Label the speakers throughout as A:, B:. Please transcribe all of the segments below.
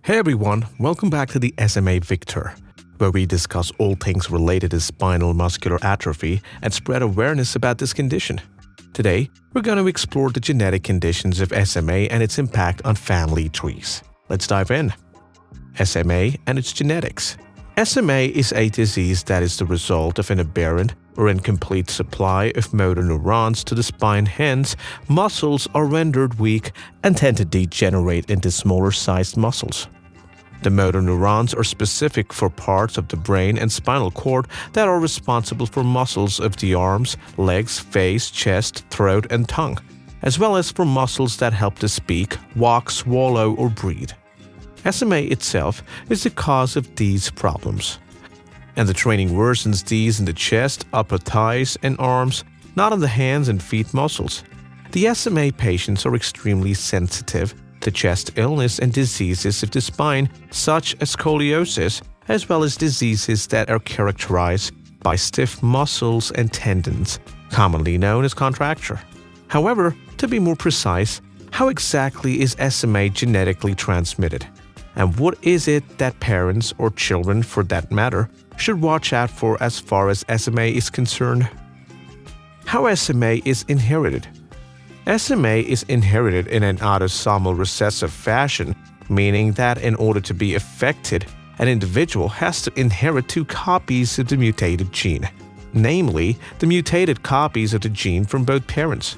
A: Hey everyone, welcome back to the SMA Victor, where we discuss all things related to spinal muscular atrophy and spread awareness about this condition. Today, we're going to explore the genetic conditions of SMA and its impact on family trees. Let's dive in. SMA and its genetics. SMA is a disease that is the result of an aberrant or incomplete supply of motor neurons to the spine. Hence, muscles are rendered weak and tend to degenerate into smaller-sized muscles. The motor neurons are specific for parts of the brain and spinal cord that are responsible for muscles of the arms, legs, face, chest, throat, and tongue, as well as for muscles that help to speak, walk, swallow, or breathe. SMA itself is the cause of these problems, and the training worsens these in the chest, upper thighs, and arms, not on the hands and feet muscles. The SMA patients are extremely sensitive to chest illness and diseases of the spine, such as scoliosis, as well as diseases that are characterized by stiff muscles and tendons, commonly known as contracture. However, to be more precise, how exactly is SMA genetically transmitted? And what is it that parents, or children for that matter, should watch out for as far as SMA is concerned? How SMA is inherited. SMA is inherited in an autosomal recessive fashion, meaning that in order to be affected, an individual has to inherit two copies of the mutated gene, namely the mutated copies of the gene from both parents.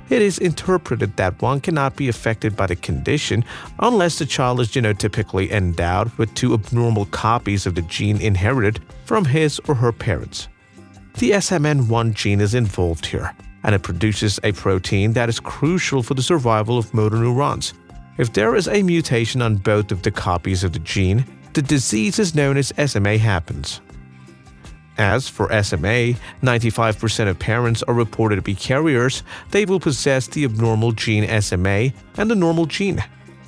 A: It is interpreted that one cannot be affected by the condition unless the child is genotypically endowed with two abnormal copies of the gene inherited from his or her parents. The SMN1 gene is involved here, and it produces a protein that is crucial for the survival of motor neurons. If there is a mutation on both of the copies of the gene, the disease is known as SMA happens. As for SMA, 95% of parents are reported to be carriers. They will possess the abnormal gene SMA and the normal gene.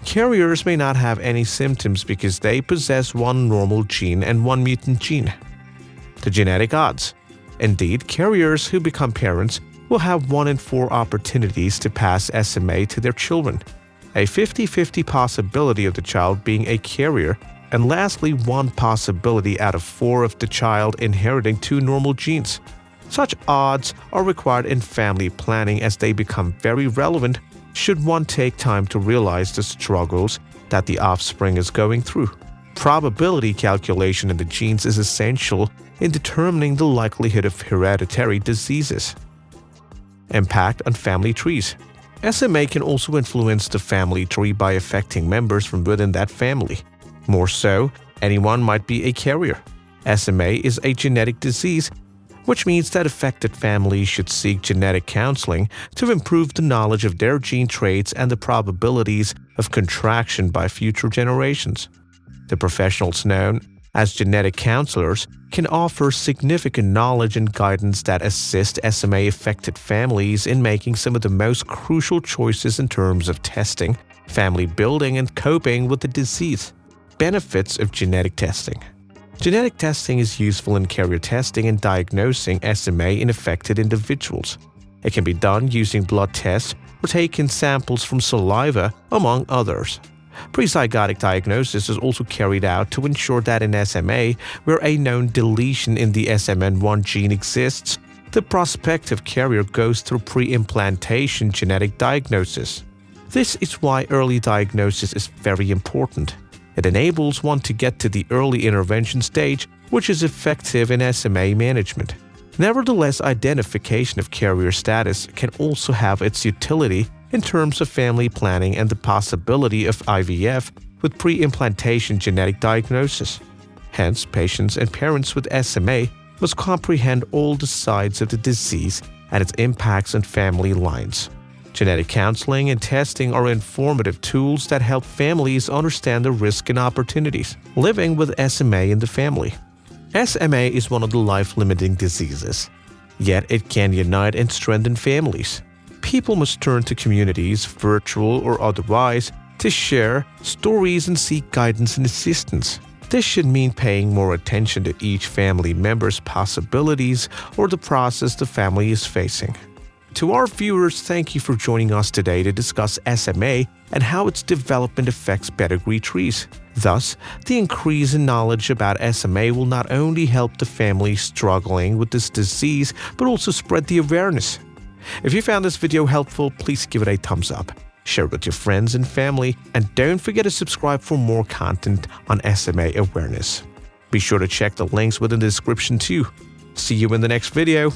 A: Carriers may not have any symptoms because they possess one normal gene and one mutant gene. The genetic odds. Indeed, carriers who become parents will have 1 in 4 opportunities to pass SMA to their children, a 50-50 possibility of the child being a carrier, and lastly 1 possibility out of 4 of the child inheriting 2 normal genes. Such odds are required in family planning as they become very relevant should one take time to realize the struggles that the offspring is going through. Probability calculation in the genes is essential in determining the likelihood of hereditary diseases. Impact on family trees. SMA can also influence the family tree by affecting members from within that family. More so, anyone might be a carrier. SMA is a genetic disease, which means that affected families should seek genetic counseling to improve the knowledge of their gene traits and the probabilities of contraction by future generations. The professionals known as genetic counselors can offer significant knowledge and guidance that assist SMA-affected families in making some of the most crucial choices in terms of testing, family building, and coping with the disease. Benefits of genetic testing. Genetic testing is useful in carrier testing and diagnosing SMA in affected individuals. It can be done using blood tests or taking samples from saliva, among others. Prezygotic diagnosis is also carried out to ensure that in SMA, where a known deletion in the SMN1 gene exists, the prospective carrier goes through pre-implantation genetic diagnosis. This is why early diagnosis is very important. It enables one to get to the early intervention stage, which is effective in SMA management. Nevertheless, identification of carrier status can also have its utility in terms of family planning and the possibility of IVF with pre-implantation genetic diagnosis. Hence, patients and parents with SMA must comprehend all the sides of the disease and its impacts on family lines. Genetic counseling and testing are informative tools that help families understand the risks and opportunities living with SMA in the family. SMA is one of the life-limiting diseases, yet it can unite and strengthen families. People must turn to communities, virtual or otherwise, to share stories and seek guidance and assistance. This should mean paying more attention to each family member's possibilities or the process the family is facing. To our viewers, thank you for joining us today to discuss SMA and how its development affects pedigree trees. Thus, the increase in knowledge about SMA will not only help the family struggling with this disease, but also spread the awareness. If you found this video helpful, please give it a thumbs up, share it with your friends and family, and don't forget to subscribe for more content on SMA awareness. Be sure to check the links within the description too. See you in the next video.